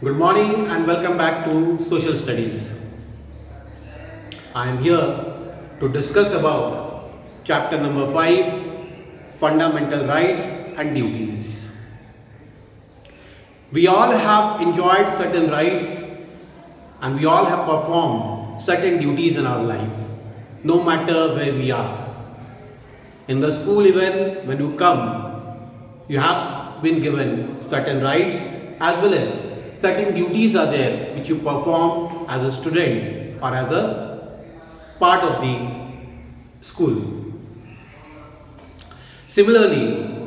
Good morning and welcome back to Social Studies. I am here to discuss about chapter number 5, Fundamental Rights and Duties. We all have enjoyed certain rights and we all have performed certain duties in our life, no matter where we are. In the school even when you come, you have been given certain rights as well as certain duties are there which you perform as a student or as a part of the school. Similarly,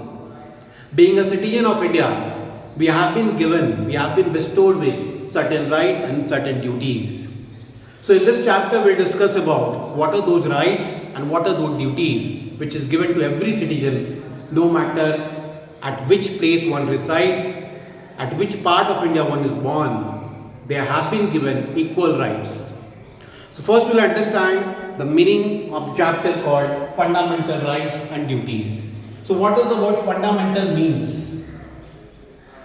being a citizen of India, we have been bestowed with certain rights and certain duties. So in this chapter we'll discuss about what are those rights and what are those duties which is given to every citizen, no matter at which place one resides, at which part of India one is born. They have been given equal rights. So first we'll understand the meaning of the chapter called Fundamental Rights and Duties. So what does the word fundamental means?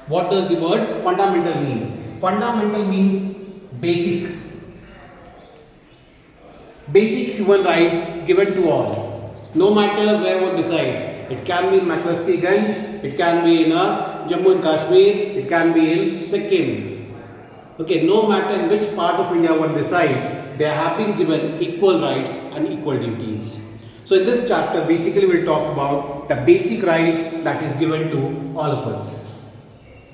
What does the word fundamental means? Fundamental means basic. Basic human rights given to all, no matter where one resides. It can be in Maklaki Ganj, it can be in Jammu and Kashmir, it can be in Sikkim. Okay, no matter in which part of India one resides, they have been given equal rights and equal duties. So in this chapter, basically we'll talk about the basic rights that is given to all of us.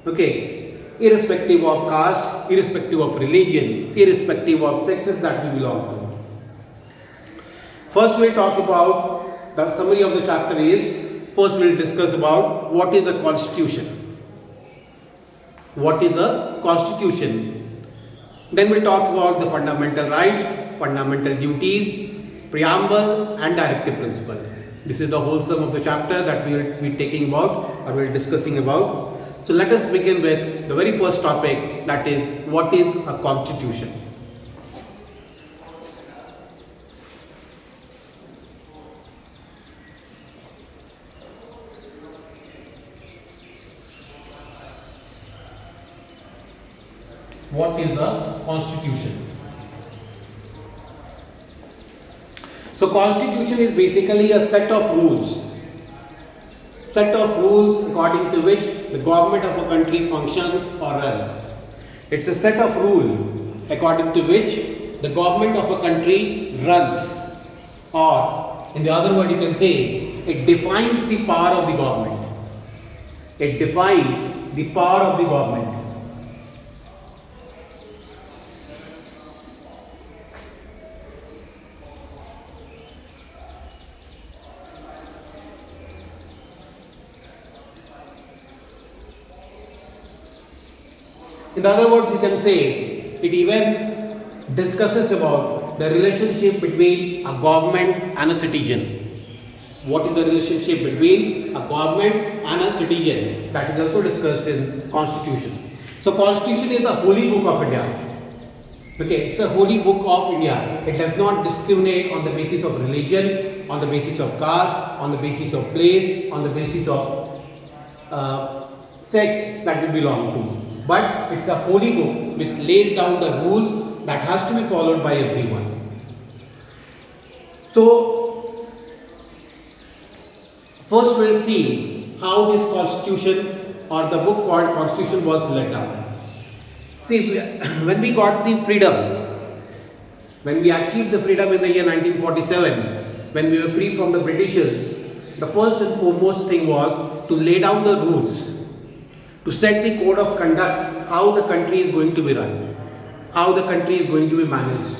Okay, irrespective of caste, irrespective of religion, irrespective of sexes that we belong to. First we'll talk about the summary of the chapter is, first we'll discuss about what is a constitution. What is a constitution? Then we'll talk about the fundamental rights, fundamental duties, preamble and directive principle. This is the whole sum of the chapter that we will be taking about or we will be discussing about. So let us begin with the very first topic, that is what is a constitution. What is a constitution? So constitution is basically a set of rules. Set of rules according to which the government of a country functions or runs. It's a set of rules according to which the government of a country runs, or in the other word you can say it defines the power of the government. It defines the power of the government. In other words, you can say it even discusses about the relationship between a government and a citizen. What is the relationship between a government and a citizen? That is also discussed in Constitution. So Constitution is the holy book of India. Okay, it's a holy book of India. It does not discriminate on the basis of religion, on the basis of caste, on the basis of place, on the basis of sex that we belong to. But it's a holy book which lays down the rules that has to be followed by everyone. So, first we'll see how this constitution or the book called Constitution was laid down. See, when we got the freedom, when we achieved the freedom in the year 1947, when we were free from the Britishers, the first and foremost thing was to lay down the rules, to set the code of conduct, how the country is going to be run, how the country is going to be managed.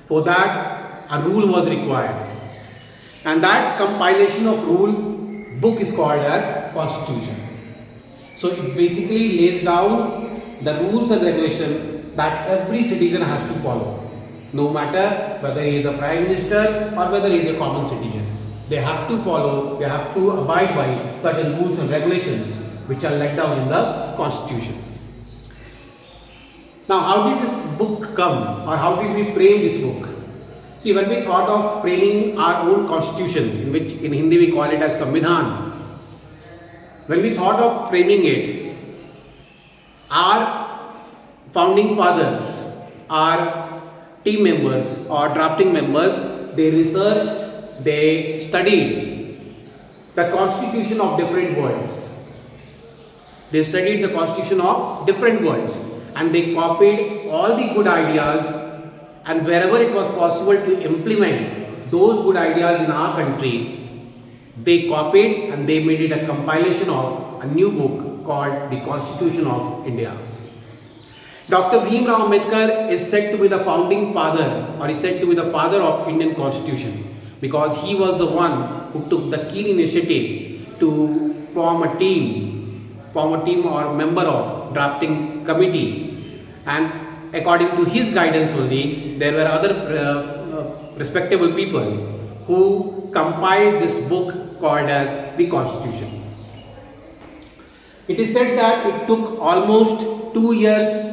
For that, a rule was required. And that compilation of rule book is called as Constitution. So it basically lays down the rules and regulations that every citizen has to follow, no matter whether he is a prime minister or whether he is a common citizen. They have to follow, they have to abide by certain rules and regulations which are laid down in the Constitution. Now, how did this book come, or how did we frame this book? See, when we thought of framing our own Constitution, in which in Hindi we call it as Samvidhan, when we thought of framing it, our founding fathers are team members or drafting members. They researched, they studied the constitution of different worlds. They studied the constitution of different worlds and they copied all the good ideas, and wherever it was possible to implement those good ideas in our country, they copied and they made it a compilation of a new book called the Constitution of India. Dr. Bhimrao Ambedkar is said to be the founding father, or is said to be the father of Indian Constitution, because he was the one who took the key initiative to form a team or member of drafting committee, and according to his guidance only, there were other respectable people who compiled this book called as the Constitution. It is said that it took almost 2 years,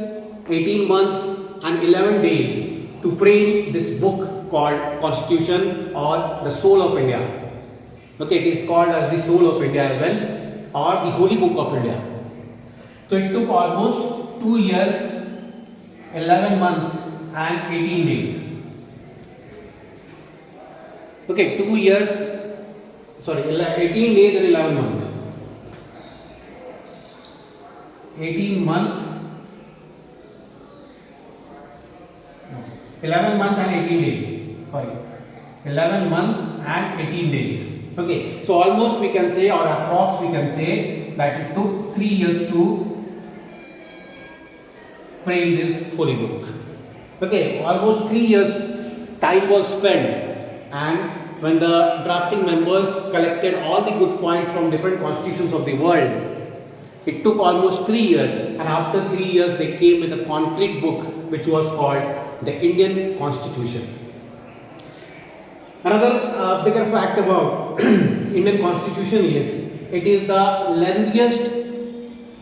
18 months and 11 days to frame this book called Constitution or the Soul of India. Okay, it is called as the Soul of India as well, or the Holy Book of India. So it took almost 2 years, 11 months and 18 days. Okay, 18 days and 11 months. 18 months, 11 months and 18 days. Sorry, 11 months and 18 days. Okay, so almost we can say, or approx we can say, that it took 3 years to frame this holy book. Okay, almost 3 years time was spent, and when the drafting members collected all the good points from different constitutions of the world, it took almost 3 years, and after 3 years they came with a concrete book which was called the Indian Constitution. Another bigger fact about Indian Constitution is it is the lengthiest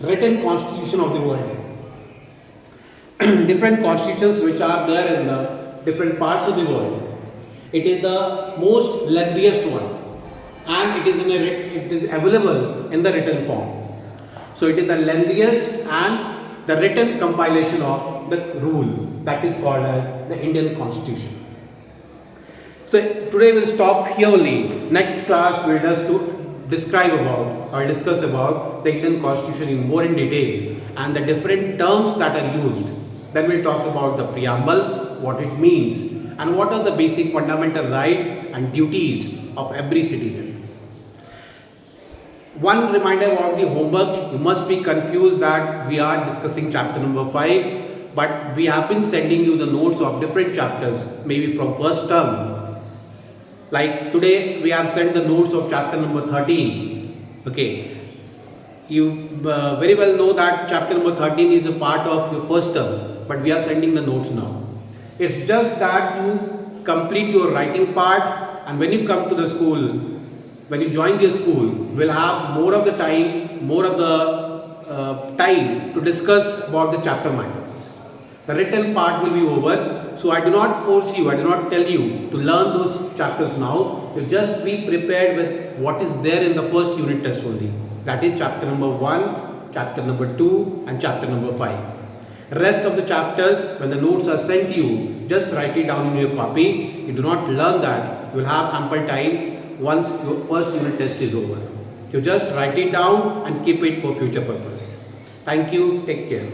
written constitution of the world. Different constitutions which are there in the different parts of the world, it is the most lengthiest one, and it is available in the written form. So it is the lengthiest and the written compilation of the rule that is called as the Indian Constitution. So today we'll stop here only. Next class we'll just describe about or discuss about the Indian Constitution in more in detail and the different terms that are used. Then we'll talk about the preamble, what it means, and what are the basic fundamental rights and duties of every citizen. One reminder about the homework: you must be confused that we are discussing chapter number 5, but we have been sending you the notes of different chapters, maybe from first term. Like today we have sent the notes of chapter number 13. Okay, you very well know that chapter number 13 is a part of your first term, but we are sending the notes now. It's just that you complete your writing part, and when you come to the school, when you join the school, we'll have more of the time to discuss about the chapter matters. The written part will be over, so I do not force you, I do not tell you to learn those chapters now. You just be prepared with what is there in the first unit test only. That is chapter number 1, chapter number 2 and chapter number 5. Rest of the chapters, when the notes are sent to you, just write it down in your copy. You do not learn that, you will have ample time once your first unit test is over. You just write it down and keep it for future purpose. Thank you, take care.